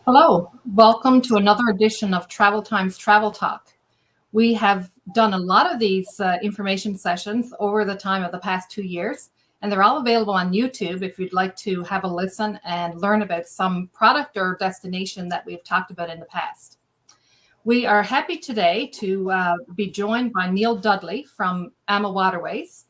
Hello, welcome to another edition of Travel Times Travel Talk. We have done a lot of these information sessions over the time of the past 2 years, and they're all available on YouTube if you'd like to have a listen and learn about some product or destination that we've talked about in the past. We are happy today to be joined by Neil Dudley from AMA Waterways.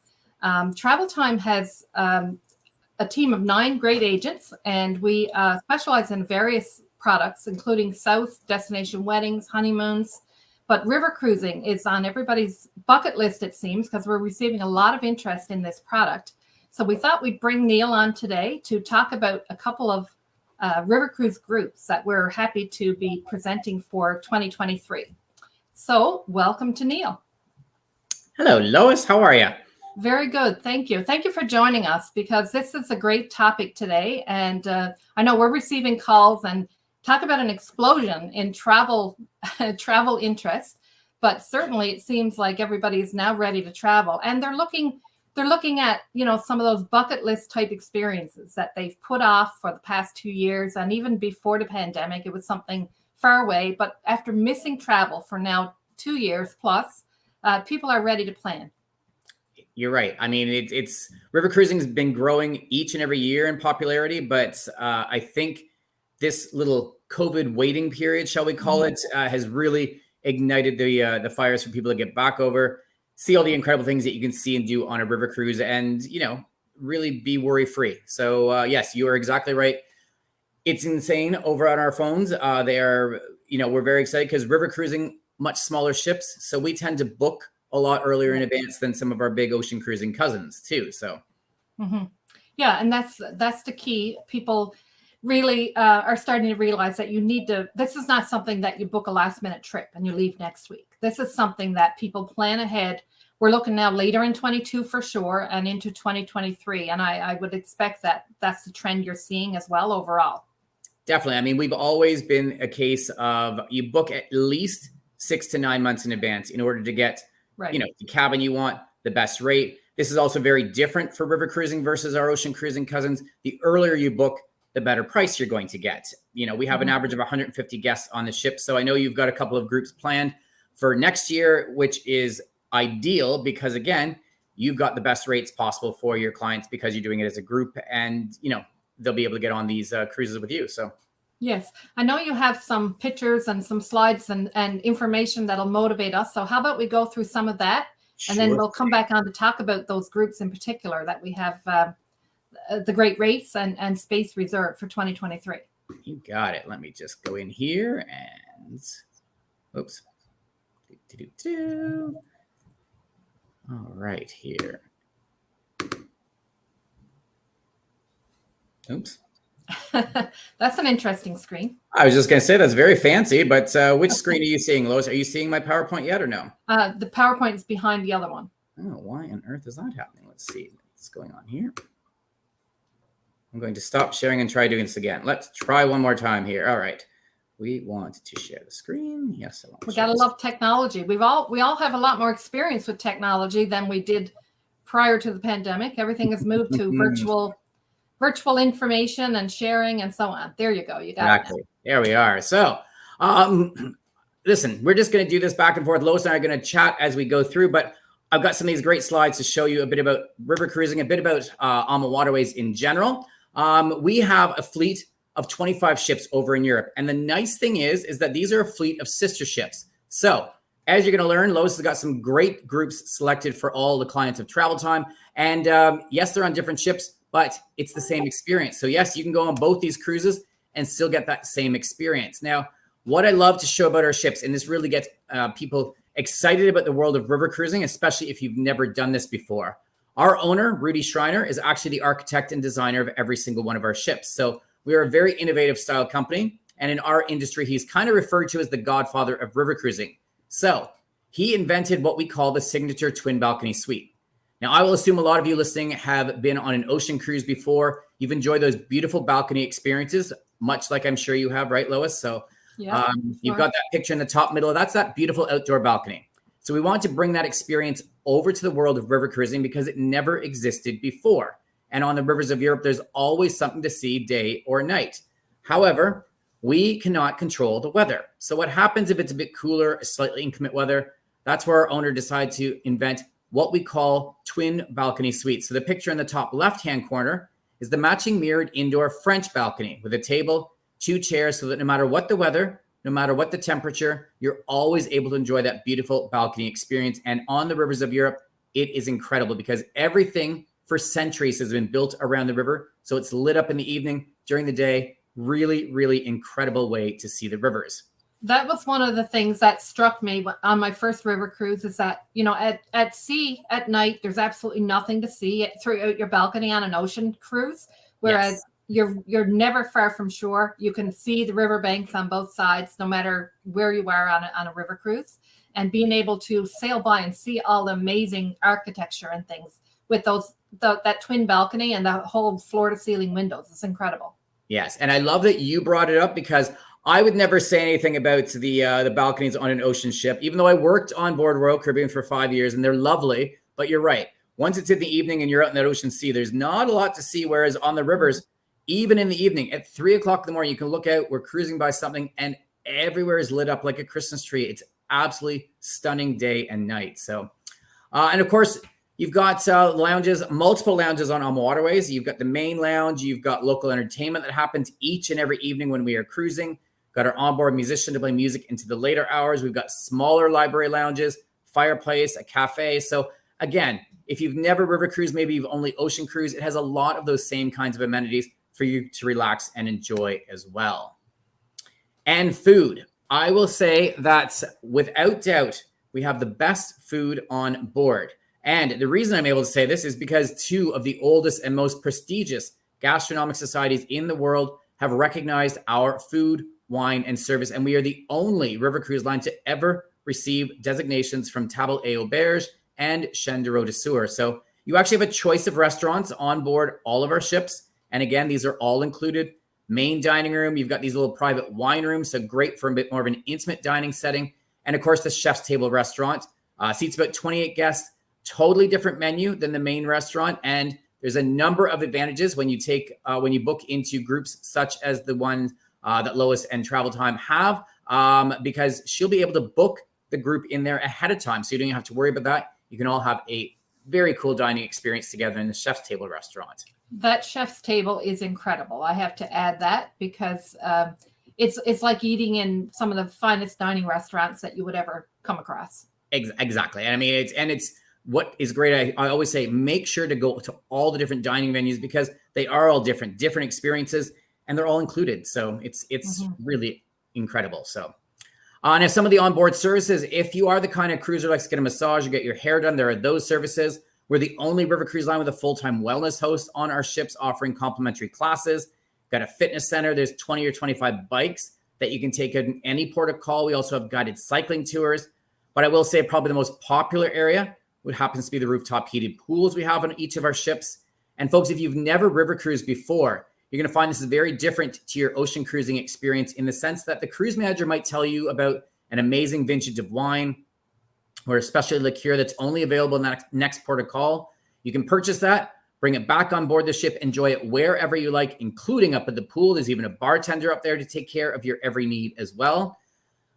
Travel Time has a team of 9 great agents, and we specialize in various products, including South destination weddings, honeymoons, but river cruising is on everybody's bucket list, it seems, because we're receiving a lot of interest in this product. So we thought we'd bring Neil on today to talk about a couple of river cruise groups that we're happy to be presenting for 2023. So welcome to Neil. Hello, Lois. How are you? Very good. Thank you. Thank you for joining us, because this is a great topic today. And I know we're receiving calls and talk about an explosion in travel interest, but certainly it seems like everybody is now ready to travel, and they're looking at, some of those bucket list type experiences that they've put off for the past 2 years. And even before the pandemic, it was something far away. But after missing travel for now 2 years plus, people are ready to plan. You're right. I mean, it's river cruising has been growing each and every year in popularity, but I think this little COVID waiting period, shall we call it, has really ignited the fires for people to get back over, see all the incredible things that you can see and do on a river cruise, and really be worry free. So yes, you are exactly right. It's insane over on our phones. They are, we're very excited because river cruising, much smaller ships, so we tend to book a lot earlier in advance than some of our big ocean cruising cousins too. So yeah, and that's the key. People really are starting to realize that this is not something that you book a last minute trip and you leave next week. This is something that people plan ahead. We're looking now later in 22 for sure, and into 2023. And I would expect that that's the trend you're seeing as well overall. Definitely. I mean, we've always been a case of you book at least 6 to 9 months in advance in order to get the cabin you want, the best rate. This is also very different for river cruising versus our ocean cruising cousins. The earlier you book, the better price you're going to get. We have an average of 150 guests on the ship. So I know you've got a couple of groups planned for next year, which is ideal because, again, you've got the best rates possible for your clients because you're doing it as a group, and, they'll be able to get on these cruises with you. So yes, I know you have some pictures and some slides and information that'll motivate us. So how about we go through some of that, and then we'll come back on to talk about those groups in particular that we have the great rates and space reserved for 2023. You got it. Let me just go in here and oops. All right, here. Oops. That's an interesting screen. I was just going to say that's very fancy, but which screen are you seeing, Lois? Are you seeing my PowerPoint yet or no? The PowerPoint is behind the other one. Oh, why on earth is that happening? Let's see what's going on here. I'm going to stop sharing and try doing this again. Let's try one more time here. All right. We want to share the screen. Yes, I want to. We gotta love technology. We all have a lot more experience with technology than we did prior to the pandemic. Everything has moved to virtual information and sharing and so on. There you go. You got exactly. It. There we are. So, listen, we're just going to do this back and forth. Lois and I are going to chat as we go through, but I've got some of these great slides to show you a bit about river cruising, a bit about AMA Waterways in general. We have a fleet of 25 ships over in Europe. And the nice thing is that these are a fleet of sister ships. So as you're going to learn, Lois has got some great groups selected for all the clients of Travel Time. And yes, they're on different ships, but it's the same experience. So yes, you can go on both these cruises and still get that same experience. Now, what I love to show about our ships, and this really gets people excited about the world of river cruising, especially if you've never done this before. Our owner, Rudy Schreiner, is actually the architect and designer of every single one of our ships. So we are a very innovative style company. And in our industry, he's kind of referred to as the godfather of river cruising. So he invented what we call the signature twin balcony suite. Now, I will assume a lot of you listening have been on an ocean cruise before. You've enjoyed those beautiful balcony experiences, much like I'm sure you have, right, Lois? So yeah, you've got that picture in the top middle. That's that beautiful outdoor balcony. So we want to bring that experience over to the world of river cruising because it never existed before. And on the rivers of Europe, there's always something to see day or night. However, we cannot control the weather. So what happens if it's a bit cooler, slightly inclement weather? that's where our owner decided to invent what we call twin balcony suites. So the picture in the top left-hand corner is the matching mirrored indoor French balcony with a table, 2 chairs, so that no matter what the weather, no matter what the temperature, you're always able to enjoy that beautiful balcony experience. And on the rivers of Europe, it is incredible because everything for centuries has been built around the river. So it's lit up in the evening, during the day. Really, really incredible way to see the rivers. That was one of the things that struck me on my first river cruise is that, at sea at night, there's absolutely nothing to see throughout your balcony on an ocean cruise. Whereas you're never far from shore. You can see the riverbanks on both sides, no matter where you are on a river cruise. And being able to sail by and see all the amazing architecture and things with that twin balcony and the whole floor to ceiling windows. It's incredible. Yes. And I love that you brought it up because I would never say anything about the balconies on an ocean ship, even though I worked on board Royal Caribbean for 5 years and they're lovely. But you're right. Once it's in the evening and you're out in that ocean sea, there's not a lot to see. Whereas on the rivers, even in the evening at 3 o'clock in the morning, you can look out, we're cruising by something and everywhere is lit up like a Christmas tree. It's absolutely stunning day and night. So, and of course, you've got lounges, multiple lounges on AMA Waterways. You've got the main lounge. You've got local entertainment that happens each and every evening when we are cruising. Got our onboard musician to play music into the later hours. We've got smaller library lounges, fireplace, a cafe. So again, if you've never river cruised, maybe you've only ocean cruised, it has a lot of those same kinds of amenities for you to relax and enjoy as well. And food. I will say that without doubt, we have the best food on board. And the reason I'm able to say this is because 2 of the oldest and most prestigious gastronomic societies in the world have recognized our food, wine, and service. And we are the only river cruise line to ever receive designations from Table et Auberge and Chaîne de Rôde d'Azur. So you actually have a choice of restaurants on board all of our ships. And again, these are all included. Main dining room, you've got these little private wine rooms, so great for a bit more of an intimate dining setting. And of course, the chef's table restaurant seats about 28 guests, totally different menu than the main restaurant. And there's a number of advantages when you book into groups such as the one that Lois and Travel Time have, because she'll be able to book the group in there ahead of time. So you don't have to worry about that. You can all have a very cool dining experience together in the chef's table restaurant. That chef's table is incredible. I have to add that because it's like eating in some of the finest dining restaurants that you would ever come across. Exactly. And I mean, it's what is great. I always say, make sure to go to all the different dining venues because they are all different experiences and they're all included. So it's really incredible. So now some of the onboard services, if you are the kind of cruiser likes to get a massage or get your hair done, there are those services. We're the only river cruise line with a full-time wellness host on our ships offering complimentary classes. Got a fitness center. There's 20 or 25 bikes that you can take in any port of call. We also have guided cycling tours. But I will say probably the most popular area would happens to be the rooftop heated pools we have on each of our ships. And folks, if you've never river cruised before, you're going to find this is very different to your ocean cruising experience in the sense that the cruise manager might tell you about an amazing vintage of wine or a specialty liqueur that's only available in that next port of call. You can purchase that, bring it back on board the ship, enjoy it wherever you like, including up at the pool. There's even a bartender up there to take care of your every need as well.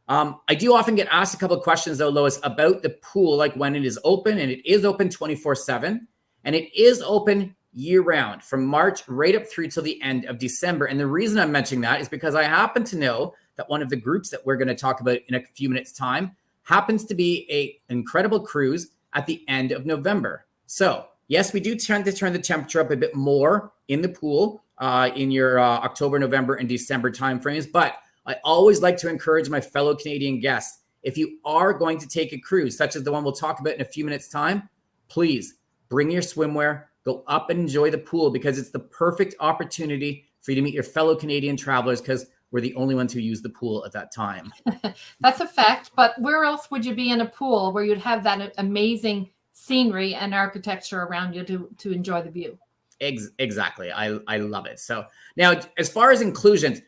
I do often get asked a couple of questions, though, Lois, about the pool, like when it is open, and it is open 24/7, and it is open year-round from March right up through till the end of December. And the reason I'm mentioning that is because I happen to know that one of the groups that we're going to talk about in a few minutes' time happens to be an incredible cruise at the end of November. So yes, we do tend to turn the temperature up a bit more in the pool in your October, November, and December timeframes. But I always like to encourage my fellow Canadian guests, if you are going to take a cruise, such as the one we'll talk about in a few minutes' time, please bring your swimwear, go up and enjoy the pool because it's the perfect opportunity for you to meet your fellow Canadian travelers because we're the only ones who use the pool at that time. That's a fact. But where else would you be in a pool where you'd have that amazing scenery and architecture around you to enjoy the view? Exactly. I love it. So now, as far as inclusions,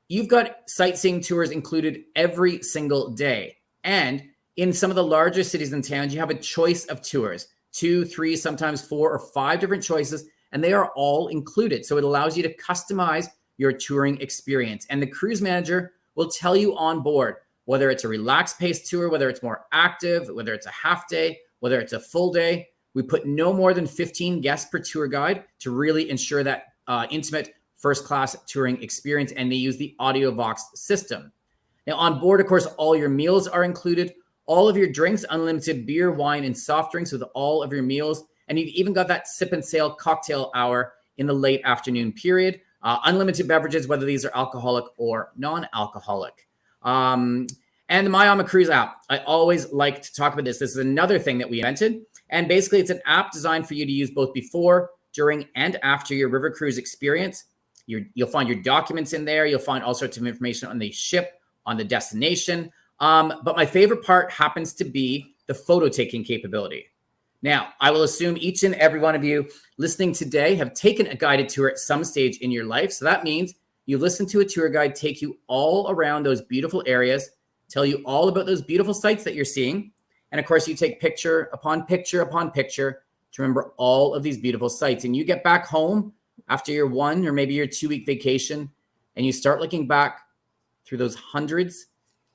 you've got sightseeing tours included every single day. And in some of the larger cities and towns, you have a choice of tours, 2, 3, sometimes 4 or 5 different choices, and they are all included. So it allows you to customize your touring experience. And the cruise manager will tell you on board whether it's a relaxed pace tour, whether it's more active, whether it's a half day, whether it's a full day. We put no more than 15 guests per tour guide to really ensure that intimate first-class touring experience, and they use the AudioVox system. Now, on board, of course, all your meals are included, all of your drinks, unlimited beer, wine, and soft drinks with all of your meals, and you've even got that sip and sail cocktail hour in the late afternoon period, unlimited beverages, whether these are alcoholic or non-alcoholic. And the My AMA Cruise app, I always like to talk about this. This is another thing that we invented, and basically it's an app designed for you to use both before, during, and after your river cruise experience. You'll find your documents in there. You'll find all sorts of information on the ship, on the destination. But my favorite part happens to be the photo taking capability. Now, I will assume each and every one of you listening today have taken a guided tour at some stage in your life. So that means you listen to a tour guide take you all around those beautiful areas, tell you all about those beautiful sights that you're seeing. And of course, you take picture upon picture upon picture to remember all of these beautiful sights. And you get back home after your 1 or maybe your 2-week vacation, and you start looking back through those hundreds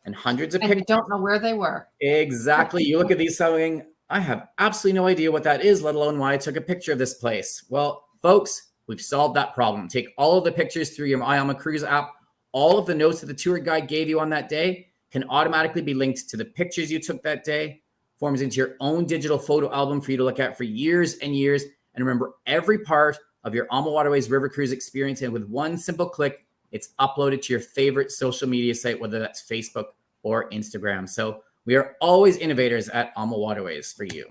and hundreds of pictures. And you don't know where they were. Exactly. You look at these saying, I have absolutely no idea what that is, let alone why I took a picture of this place. Well, folks, we've solved that problem. Take all of the pictures through your My AMA Cruise app. All of the notes that the tour guide gave you on that day can automatically be linked to the pictures you took that day, forms into your own digital photo album for you to look at for years and years, and remember every part of your AMA Waterways river cruise experience. And with one simple click, it's uploaded to your favorite social media site, whether that's Facebook or Instagram. So we are always innovators at AMA Waterways for you.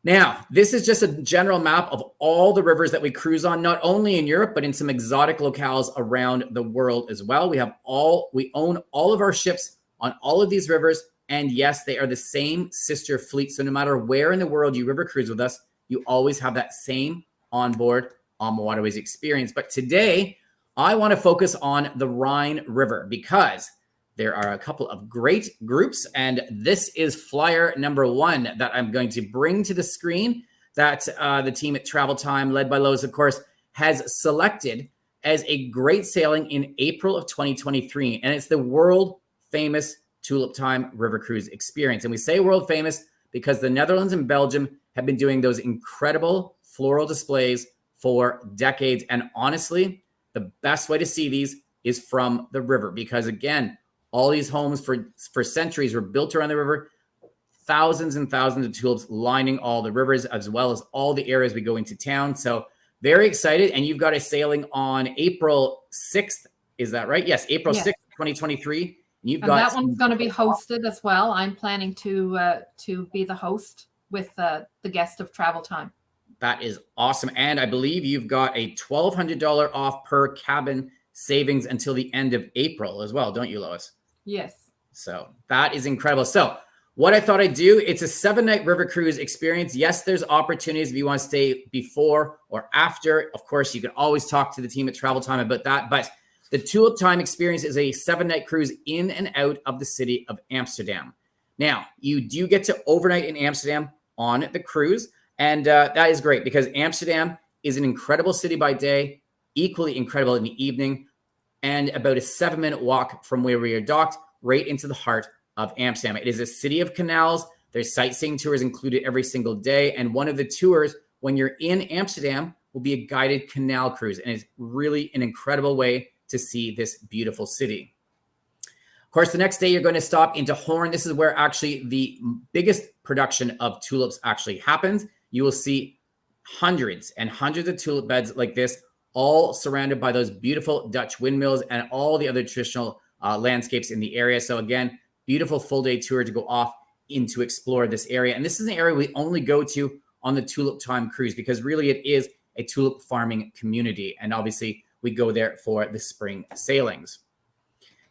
Now, this is just a general map of all the rivers that we cruise on, not only in Europe, but in some exotic locales around the world as well. We own all of our ships on all of these rivers. And yes, they are the same sister fleet. So no matter where in the world you river cruise with us, you always have that same onboard AMA Waterways experience. But today, I want to focus on the Rhine River because there are a couple of great groups, and this is flyer number 1 that I'm going to bring to the screen that the team at Travel Time, led by Lois, of course, has selected as a great sailing in April of 2023. And it's the world famous Tulip Time River Cruise experience. And we say world famous because the Netherlands and Belgium have been doing those incredible floral displays for decades. And honestly, the best way to see these is from the river because, again, all these homes for centuries were built around the river, thousands and thousands of tulips lining all the rivers, as well as all the areas we go into town. So very excited. And you've got a sailing on April 6th. Is that right? Yes, April 6th, 2023. And that one's going to be hosted as well. I'm planning to be the host with the guest of Travel Time. That is awesome. And I believe you've got a $1,200 off per cabin savings until the end of April as well, don't you, Lois? Yes. So that is incredible. So what I thought I'd do, it's a 7-night river cruise experience. Yes, there's opportunities if you want to stay before or after. Of course, you can always talk to the team at Travel Time about that. But the Tulip Time experience is a 7-night cruise in and out of the city of Amsterdam. Now, you do get to overnight in Amsterdam on the cruise. And that is great because Amsterdam is an incredible city by day, equally incredible in the evening, and about a 7-minute walk from where we are docked right into the heart of Amsterdam. It is a city of canals. There's sightseeing tours included every single day. And one of the tours when you're in Amsterdam will be a guided canal cruise. And it's really an incredible way to see this beautiful city. Of course, the next day you're going to stop into Hoorn. This is where actually the biggest production of tulips actually happens. You will see hundreds and hundreds of tulip beds like this, all surrounded by those beautiful Dutch windmills and all the other traditional landscapes in the area. So again, beautiful full day tour to go off in to explore this area. And this is an area we only go to on the Tulip Time cruise because really it is a tulip farming community. And obviously we go there for the spring sailings.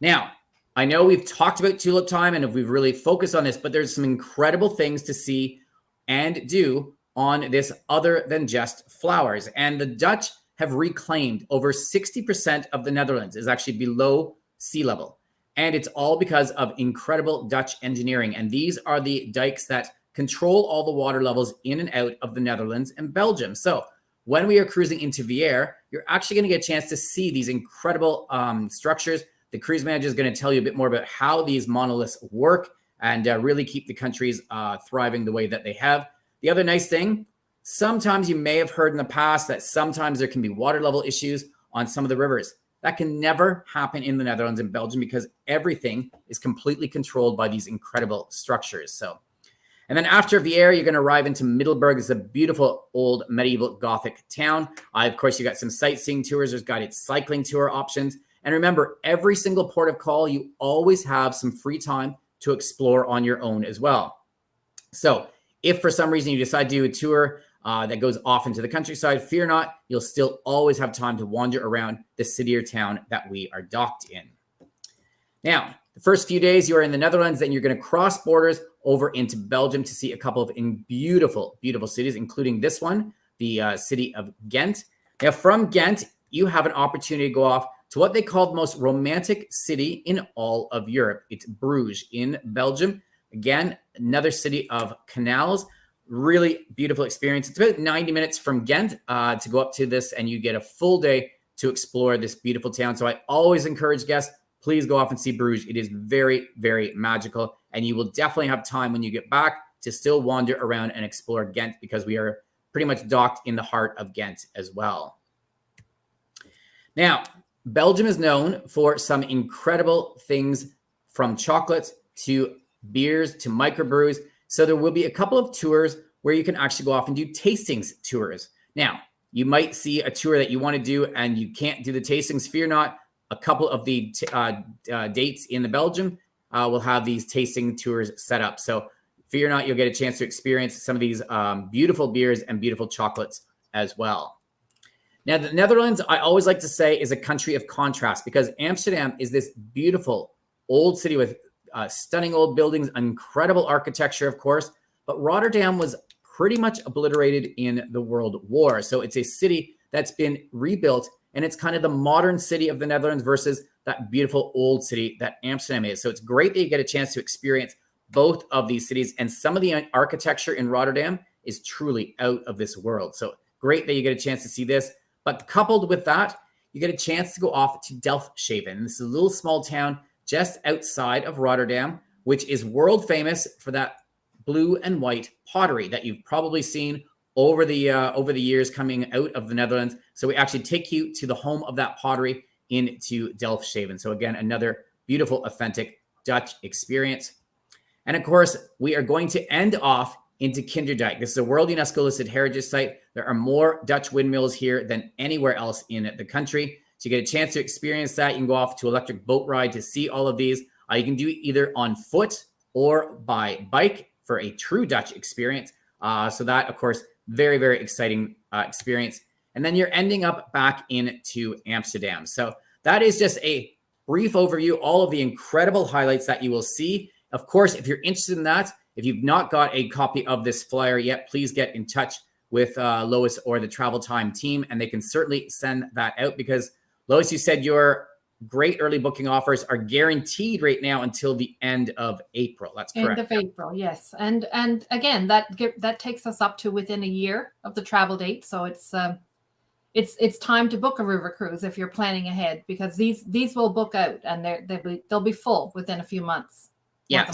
Now, I know we've talked about Tulip Time and we've really focused on this, but there's some incredible things to see and do on this other than just flowers. And the Dutch have reclaimed over 60% of the Netherlands is actually below sea level. And it's all because of incredible Dutch engineering. And these are the dikes that control all the water levels in and out of the Netherlands and Belgium. So when we are cruising into Veer, you're actually going to get a chance to see these incredible structures The cruise manager is going to tell you a bit more about how these monoliths work and really keep the countries thriving the way that they have. The other nice thing, sometimes you may have heard in the past that sometimes there can be water level issues on some of the rivers. That can never happen in the Netherlands and Belgium because everything is completely controlled by these incredible structures. So, and then after Vier, you're going to arrive into Middelburg. It's a beautiful old medieval Gothic town. Of course, you got some sightseeing tours. There's guided cycling tour options. And remember, every single port of call, you always have some free time to explore on your own as well. So if for some reason you decide to do a tour that goes off into the countryside, fear not, you'll still always have time to wander around the city or town that we are docked in. Now, the first few days you are in the Netherlands, then you're going to cross borders over into Belgium to see a couple of beautiful, beautiful cities, including this one, the city of Ghent. Now, from Ghent, you have an opportunity to go off to what they call the most romantic city in all of Europe. It's Bruges in Belgium. Again, another city of canals. Really beautiful experience. It's about 90 minutes from Ghent to go up to this, and you get a full day to explore this beautiful town. So I always encourage guests, please go off and see Bruges. It is very, very magical, and you will definitely have time when you get back to still wander around and explore Ghent because we are pretty much docked in the heart of Ghent as well. Now, Belgium is known for some incredible things, from chocolates to beers to microbrews. So there will be a couple of tours where you can actually go off and do tastings tours. Now, you might see a tour that you want to do and you can't do the tastings. Fear not. A couple of the dates in the Belgium will have these tasting tours set up. So fear not, you'll get a chance to experience some of these beautiful beers and beautiful chocolates as well. Now, the Netherlands, I always like to say, is a country of contrast because Amsterdam is this beautiful old city with stunning old buildings, incredible architecture, of course. But Rotterdam was pretty much obliterated in the World War. So it's a city that's been rebuilt, and it's kind of the modern city of the Netherlands versus that beautiful old city that Amsterdam is. So it's great that you get a chance to experience both of these cities. And some of the architecture in Rotterdam is truly out of this world. So great that you get a chance to see this. But coupled with that, you get a chance to go off to Delfshaven. This is a little small town just outside of Rotterdam, which is world famous for that blue and white pottery that you've probably seen over the years coming out of the Netherlands. So we actually take you to the home of that pottery into Delfshaven. So again, another beautiful, authentic Dutch experience. And of course, we are going to end off into Kinderdijk. This is a World UNESCO listed heritage site. There are more Dutch windmills here than anywhere else in the country. So you get a chance to experience that. You can go off to electric boat ride to see all of these. You can do it either on foot or by bike for a true Dutch experience. So that, of course, very, very exciting experience. And then you're ending up back into Amsterdam. So that is just a brief overview, all of the incredible highlights that you will see. Of course, if you're interested in that, if you've not got a copy of this flyer yet, please get in touch with Lois or the Travel Time team, and they can certainly send that out because, Lois, you said your great early booking offers are guaranteed right now until the end of April. That's correct. End of April, yes. And again, that takes us up to within a year of the travel date. So it's time to book a river cruise if you're planning ahead, because these will book out and they'll be full within a few months. Yeah.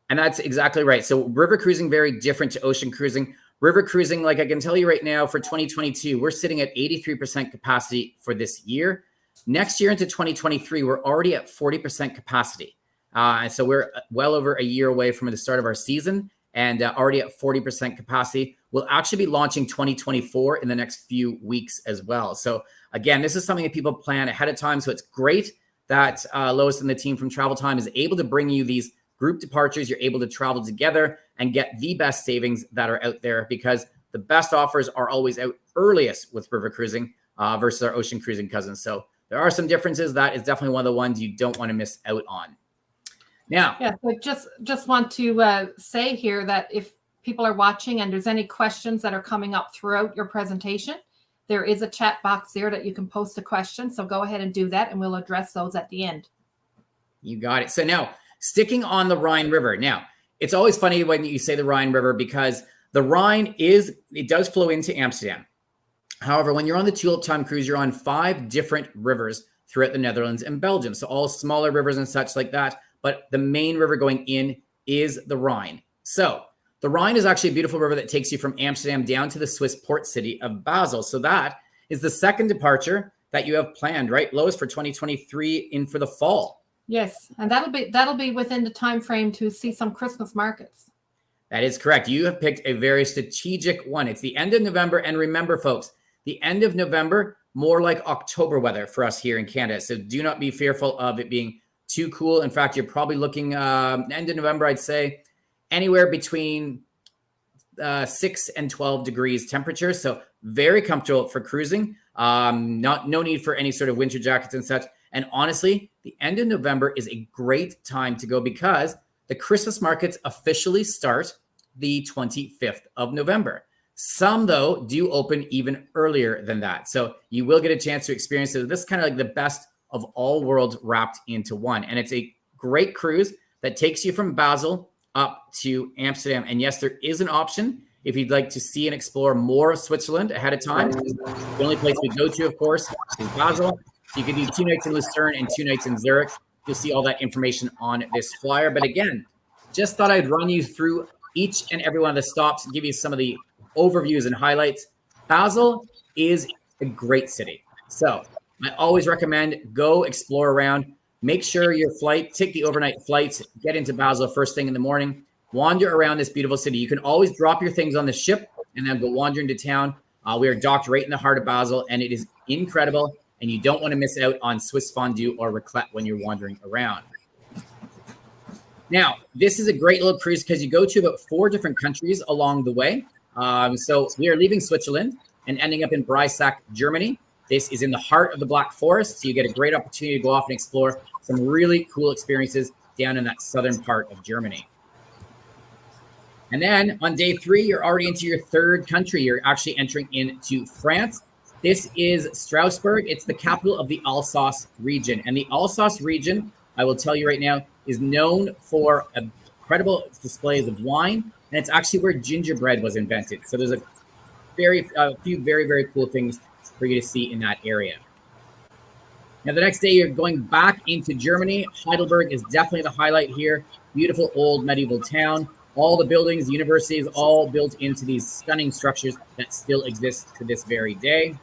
And that's exactly right. So river cruising, very different to ocean cruising. River cruising, like I can tell you right now, for 2022, we're sitting at 83% capacity for this year. Next year into 2023, we're already at 40% capacity. And so we're well over a year away from the start of our season and already at 40% capacity. We'll actually be launching 2024 in the next few weeks as well. So again, this is something that people plan ahead of time. So it's great that Lois and the team from Travel Time is able to bring you these group departures. You're able to travel together and get the best savings that are out there, because the best offers are always out earliest with river cruising versus our ocean cruising cousins. So there are some differences. That is definitely one of the ones you don't want to miss out on. Now, yeah, so just want to say here that if people are watching and there's any questions that are coming up throughout your presentation, there is a chat box there that you can post a question. So go ahead and do that, and we'll address those at the end. You got it. So now, sticking on the Rhine River. Now, it's always funny when you say the Rhine River because the Rhine it does flow into Amsterdam. However, when you're on the Tulip Time cruise, you're on 5 different rivers throughout the Netherlands and Belgium. So all smaller rivers and such like that. But the main river going in is the Rhine. So the Rhine is actually a beautiful river that takes you from Amsterdam down to the Swiss port city of Basel. So that is the second departure that you have planned, right, Lois, for 2023 in for the fall. Yes, and that'll be within the time frame to see some Christmas markets. That is correct. You have picked a very strategic one. It's the end of November. And remember, folks, the end of November, more like October weather for us here in Canada. So do not be fearful of it being too cool. In fact, you're probably looking end of November, I'd say, anywhere between 6 and 12 degrees temperature. So very comfortable for cruising. No need for any sort of winter jackets and such. And honestly, the end of November is a great time to go because the Christmas markets officially start the 25th of November. Some, though, do open even earlier than that. So you will get a chance to experience it. This is kind of like the best of all worlds wrapped into one. And it's a great cruise that takes you from Basel up to Amsterdam. And yes, there is an option if you'd like to see and explore more of Switzerland ahead of time. The only place we go to, of course, is Basel. So you can do 2 nights in Lucerne and 2 nights in Zurich. You'll see all that information on this flyer. But again, just thought I'd run you through each and every one of the stops and give you some of the overviews and highlights. Basel is a great city. So I always recommend go explore around. Make sure your flight, take the overnight flights, get into Basel first thing in the morning, wander around this beautiful city. You can always drop your things on the ship and then go wander into town. We are docked right in the heart of Basel, and it is incredible. And you don't want to miss out on Swiss fondue or raclette when you're wandering around. Now, this is a great little cruise because you go to about 4 different countries along the way. So we are leaving Switzerland and ending up in Breisach, Germany. This is in the heart of the Black Forest, so you get a great opportunity to go off and explore some really cool experiences down in that southern part of Germany. And then on day 3, you're already into your 3rd country. You're actually entering into France. This is Strasbourg. It's the capital of the Alsace region. And the Alsace region, I will tell you right now, is known for incredible displays of wine. And it's actually where gingerbread was invented. So there's a few very, very cool things for you to see in that area. Now, the next day, you're going back into Germany. Heidelberg is definitely the highlight here. Beautiful old medieval town. All the buildings, the universities, all built into these stunning structures that still exist to this very day.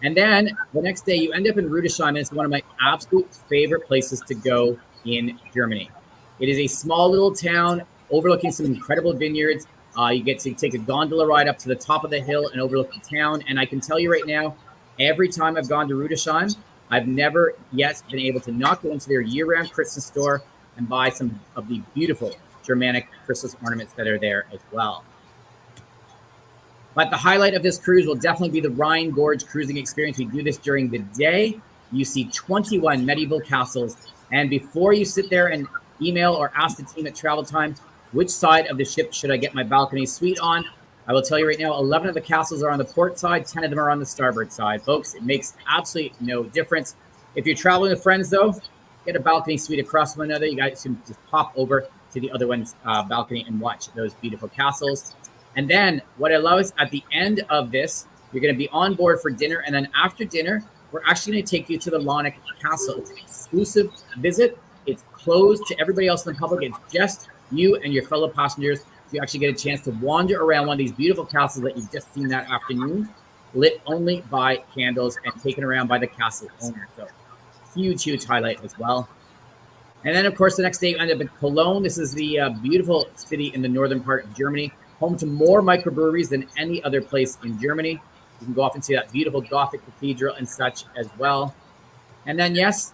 And then the next day, you end up in Rudesheim, and it's one of my absolute favorite places to go in Germany. It is a small little town overlooking some incredible vineyards. You get to take a gondola ride up to the top of the hill and overlook the town. And I can tell you right now, every time I've gone to Rudesheim, I've never yet been able to not go into their year-round Christmas store and buy some of the beautiful Germanic Christmas ornaments that are there as well. But the highlight of this cruise will definitely be the Rhine Gorge cruising experience. We do this during the day. You see 21 medieval castles. And before you sit there and email or ask the team at Travel Time, which side of the ship should I get my balcony suite on? I will tell you right now, 11 of the castles are on the port side, 10 of them are on the starboard side. Folks, it makes absolutely no difference. If you're traveling with friends, though, get a balcony suite across one another. You guys can just pop over to the other one's balcony and watch those beautiful castles. And then what I love is at the end of this, you're going to be on board for dinner. And then after dinner, we're actually going to take you to the Launic Castle. It's an exclusive visit. It's closed to everybody else in the public. It's just you and your fellow passengers. So you actually get a chance to wander around one of these beautiful castles that you've just seen that afternoon, lit only by candles and taken around by the castle owner. So huge, huge highlight as well. And then, of course, the next day you end up in Cologne. This is the beautiful city in the northern part of Germany, home to more microbreweries than any other place in Germany. You can go off and see that beautiful Gothic cathedral and such as well. And then, yes,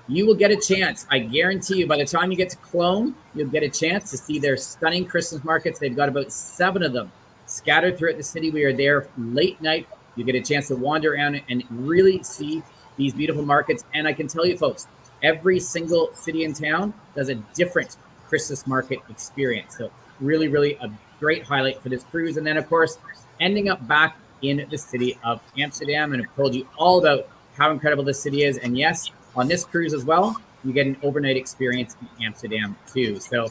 you will get a chance. I guarantee you, by the time you get to Cologne, you'll get a chance to see their stunning Christmas markets. They've got about 7 of them scattered throughout the city. We are there late night. You get a chance to wander around and really see these beautiful markets. And I can tell you, folks, every single city in town does a different Christmas market experience. So really, really a great highlight for this cruise. And then, of course, ending up back in the city of Amsterdam. And I've told you all about how incredible this city is. And yes, on this cruise as well, you get an overnight experience in Amsterdam too. So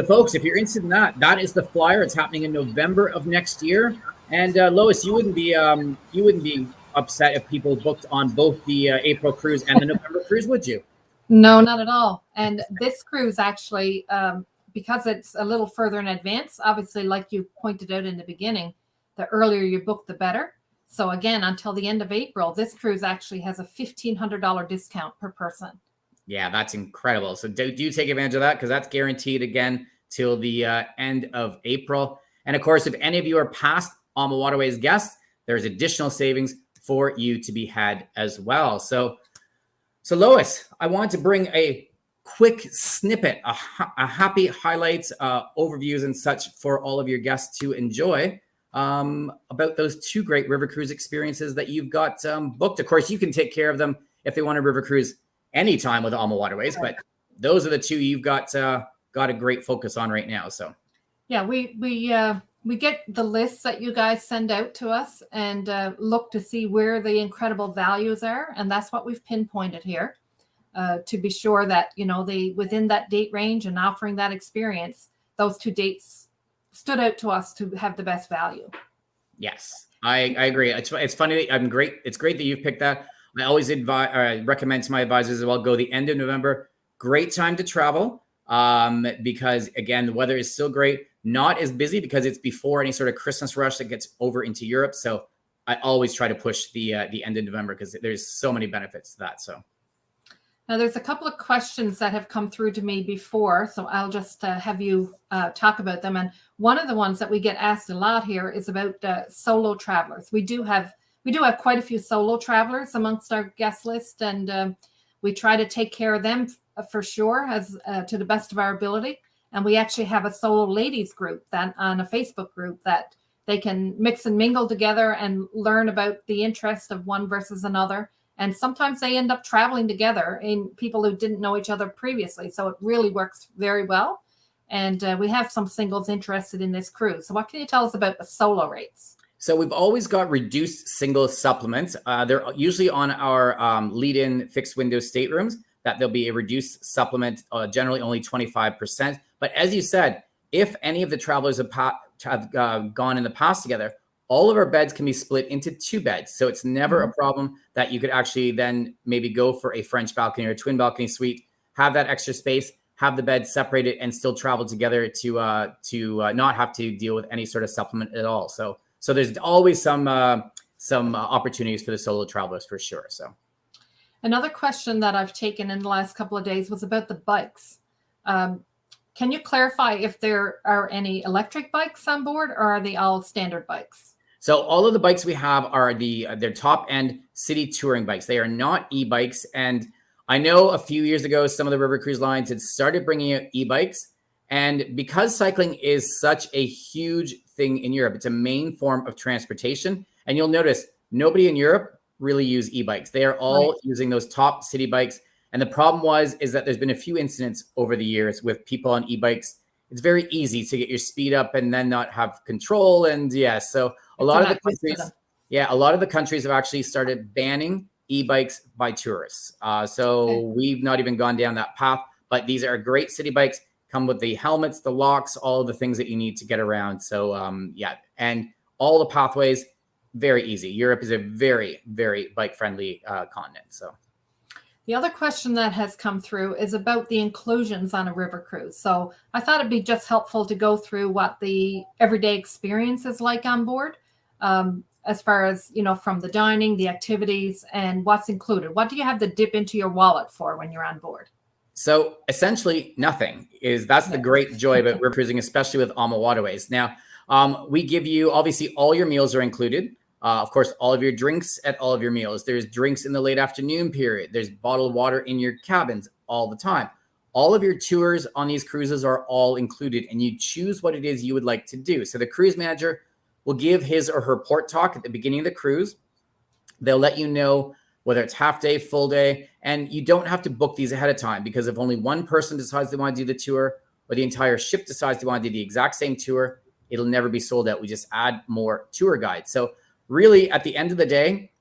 folks, if you're interested in that, that is the flyer. It's happening in November of next year. And Lois, you wouldn't be upset if people booked on both the April cruise and the November cruise, would you? No, not at all. And this cruise actually, because it's a little further in advance, obviously, like you pointed out in the beginning, the earlier you book, the better. So again, until the end of April, this cruise actually has a $1,500 discount per person. Yeah, that's incredible. So do take advantage of that, because that's guaranteed again till the end of April. And of course, if any of you are past AMA Waterways guests, there's additional savings for you to be had as well. So Lois, I want to bring a quick snippet, a happy highlights, overviews and such for all of your guests to enjoy about those two great river cruise experiences that you've got booked. Of course, you can take care of them if they want a river cruise anytime with AMA Waterways, but those are the two you've got a great focus on right now. So yeah, we get the lists that you guys send out to us and look to see where the incredible values are, and that's what we've pinpointed here to be sure that they within that date range and offering that experience, those two dates stood out to us to have the best value. Yes, I agree. It's funny. It's great that you've picked that. I always recommend to my advisors as well, go the end of November. Great time to travel because, again, the weather is still great. Not as busy because it's before any sort of Christmas rush that gets over into Europe. So I always try to push the end of November because there's so many benefits to that. So now there's a couple of questions that have come through to me before, so I'll just have you talk about them. And one of the ones that we get asked a lot here is about solo travelers. We do have quite a few solo travelers amongst our guest list, and we try to take care of them for sure, as to the best of our ability. And we actually have a solo ladies group that on a Facebook group that they can mix and mingle together and learn about the interest of one versus another. And sometimes they end up traveling together in people who didn't know each other previously. So it really works very well. And we have some singles interested in this cruise. So what can you tell us about the solo rates? So we've always got reduced single supplements. They're usually on our lead-in fixed window staterooms, that there'll be a reduced supplement, generally only 25%. But as you said, if any of the travelers have gone in the past together, all of our beds can be split into two beds. So it's never a problem that you could actually then maybe go for a French balcony or a twin balcony suite, have that extra space, have the beds separated and still travel together to not have to deal with any sort of supplement at all. So there's always some opportunities for the solo travelers for sure. So another question that I've taken in the last couple of days was about the bikes. Can you clarify if there are any electric bikes on board, or are they all standard bikes? So all of the bikes we have are their top end city touring bikes. They are not e-bikes. And I know a few years ago, some of the river cruise lines had started bringing out e-bikes. And because cycling is such a huge thing in Europe, it's a main form of transportation. And you'll notice nobody in Europe really use e-bikes. They are all using those top city bikes. And the problem is that there's been a few incidents over the years with people on e-bikes. It's very easy to get your speed up and then not have control. And so a lot of the countries have actually started banning e-bikes by tourists. We've not even gone down that path, but these are great city bikes, come with the helmets, the locks, all of the things that you need to get around. So and all the pathways, very easy. Europe is a very, very bike-friendly continent. So the other question that has come through is about the inclusions on a river cruise. So I thought it'd be just helpful to go through what the everyday experience is like on board, as far as, from the dining, the activities, and what's included. What do you have to dip into your wallet for when you're on board? So essentially nothing. That's the great joy about river cruising, especially with AMA Waterways. Now, we give you, obviously, all your meals are included. Of course, all of your drinks at all of your meals. There's drinks in the late afternoon period. There's bottled water in your cabins all the time. All of your tours on these cruises are all included, and you choose what it is you would like to do. So the cruise manager will give his or her port talk at the beginning of the cruise. They'll let you know whether it's half day, full day, and you don't have to book these ahead of time, because if only one person decides they want to do the tour, or the entire ship decides they want to do the exact same tour, it'll never be sold out. We just add more tour guides. So really, at the end of the day,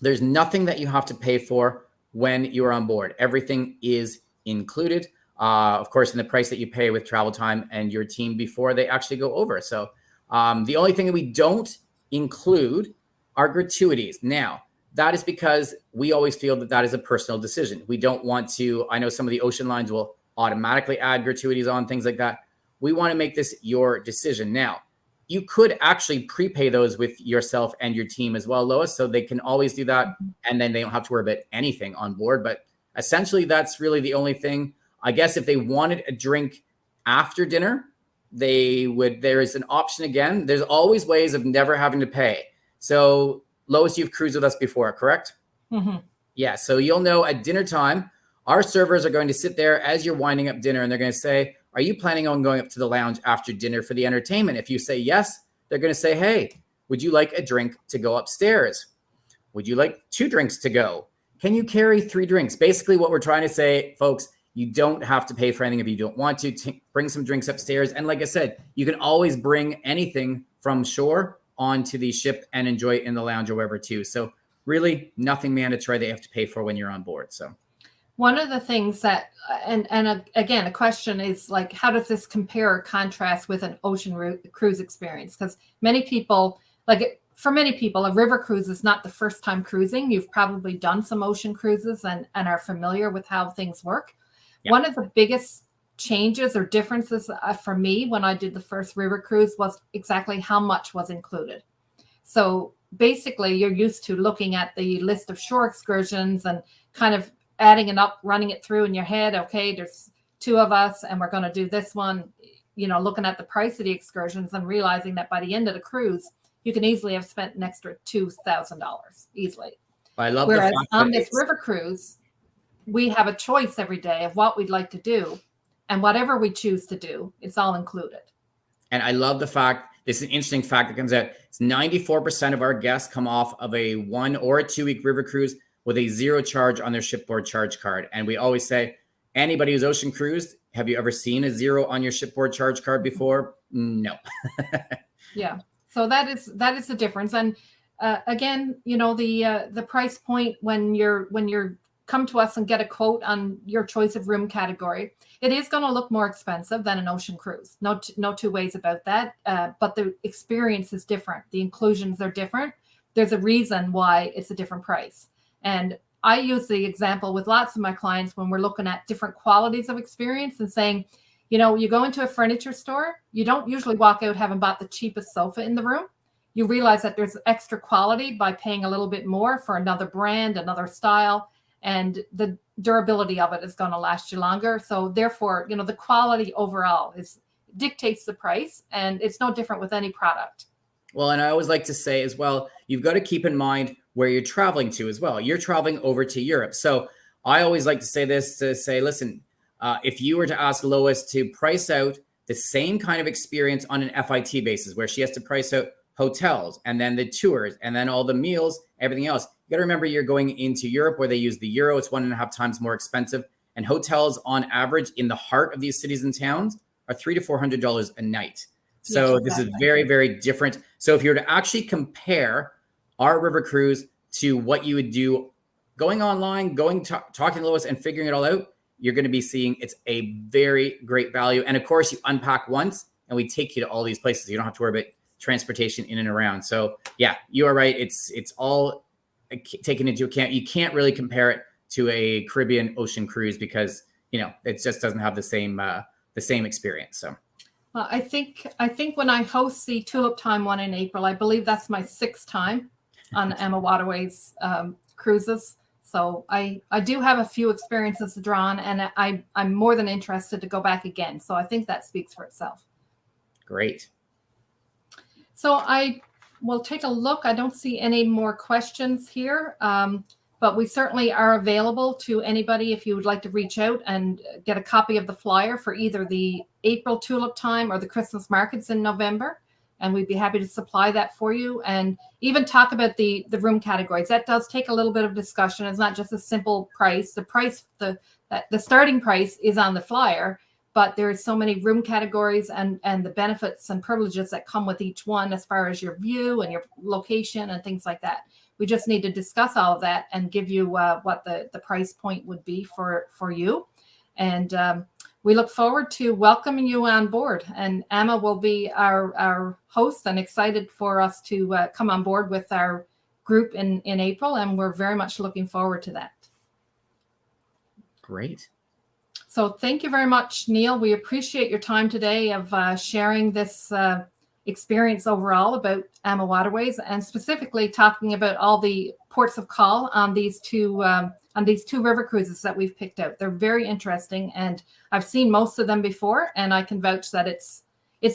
there's nothing that you have to pay for when you're on board. Everything is included, of course, in the price that you pay with travel time and your team before they actually go over. So the only thing that we don't include are gratuities. Now, that is because we always feel that that is a personal decision. We don't want to, I know some of the ocean lines will automatically add gratuities on, things like that. We want to make this your decision. Now, you could actually prepay those with yourself and your team as well, Lois, so they can always do that. And then they don't have to worry about anything on board. But essentially, that's really the only thing. I guess if they wanted a drink after dinner, there is an option again. There's always ways of never having to pay. So Lois, you've cruised with us before, correct? Mm-hmm. Yeah. So you'll know at dinner time, our servers are going to sit there as you're winding up dinner and they're going to say, are you planning on going up to the lounge after dinner for the entertainment? If you say yes, they're going to say, hey, would you like a drink to go upstairs? Would you like 2 drinks to go? Can you carry 3 drinks? Basically what we're trying to say, folks, you don't have to pay for anything if you don't want to. Bring some drinks upstairs. And like I said, you can always bring anything from shore onto the ship and enjoy it in the lounge or wherever too. So really nothing mandatory that you have to pay for when you're on board. So one of the things that, again, a question is like, how does this compare or contrast with an ocean cruise experience? Because many people, for many people, a river cruise is not the first time cruising. You've probably done some ocean cruises and are familiar with how things work. Yeah. One of the biggest changes or differences for me when I did the first river cruise was exactly how much was included. So basically, you're used to looking at the list of shore excursions and kind of adding it up, running it through in your head. Okay, there's 2 of us and we're going to do this one, looking at the price of the excursions and realizing that by the end of the cruise, you can easily have spent an extra $2,000 easily. I love Whereas on this river cruise, we have a choice every day of what we'd like to do. And whatever we choose to do, it's all included. And I love the fact, this is an interesting fact that comes out. It's 94% of our guests come off of a 1 or a 2-week river cruise with a 0 charge on their shipboard charge card. And we always say, anybody who's ocean cruised, have you ever seen a 0 on your shipboard charge card before? No. Yeah. So that is the difference. And again, the price point when you're come to us and get a quote on your choice of room category, it is going to look more expensive than an ocean cruise. No 2 ways about that. But the experience is different. The inclusions are different. There's a reason why it's a different price. And I use the example with lots of my clients when we're looking at different qualities of experience and saying, you go into a furniture store, you don't usually walk out having bought the cheapest sofa in the room. You realize that there's extra quality by paying a little bit more for another brand, another style, and the durability of it is going to last you longer. So therefore, the quality overall dictates the price, and it's no different with any product. Well, and I always like to say as well, you've got to keep in mind where you're traveling to as well. You're traveling over to Europe. So I always like to say this, to say, listen, if you were to ask Lois to price out the same kind of experience on an FIT basis, where she has to price out hotels and then the tours and then all the meals, everything else, you got to remember you're going into Europe where they use the euro. It's 1.5 times more expensive. And hotels on average in the heart of these cities and towns are $300 to $400 a night. So yes, exactly. This is very, very different. So if you were to actually compare our river cruise to what you would do going online, talking to Lois and figuring it all out, you're going to be seeing it's a very great value. And of course, you unpack once and we take you to all these places. You don't have to worry about transportation in and around. So yeah, you are right. It's all taken into account. You can't really compare it to a Caribbean ocean cruise because, it just doesn't have the same experience. So. Well, I think when I host the Tulip Time one in April, I believe that's my 6th time on AMA Waterways cruises. So I do have a few experiences to draw on, and I'm more than interested to go back again. So I think that speaks for itself. Great. So I will take a look. I don't see any more questions here, but we certainly are available to anybody if you would like to reach out and get a copy of the flyer for either the April Tulip Time or the Christmas markets in November. And we'd be happy to supply that for you and even talk about the room categories. That does take a little bit of discussion. It's not just a simple price. The starting price is on the flyer, but there's so many room categories and the benefits and privileges that come with each one as far as your view and your location and things like that. We just need to discuss all of that and give you what the price point would be for you. And we look forward to welcoming you on board. And AMA will be our host and excited for us to come on board with our group in April, and we're very much looking forward to that. Great. So thank you very much, Neil. We appreciate your time today of sharing this experience overall about AMA Waterways, and specifically talking about all the ports of call on these two river cruises that we've picked out. They're very interesting, and I've seen most of them before, and I can vouch that it's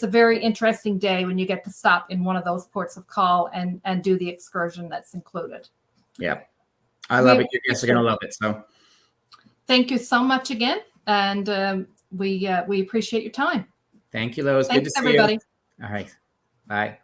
a very interesting day when you get to stop in one of those ports of call and do the excursion that's included. Yeah, I love it. Your guests are going to love it. So thank you so much again, and we appreciate your time. Thank you, Lois. Thanks, good to see everybody. you. All right. Bye.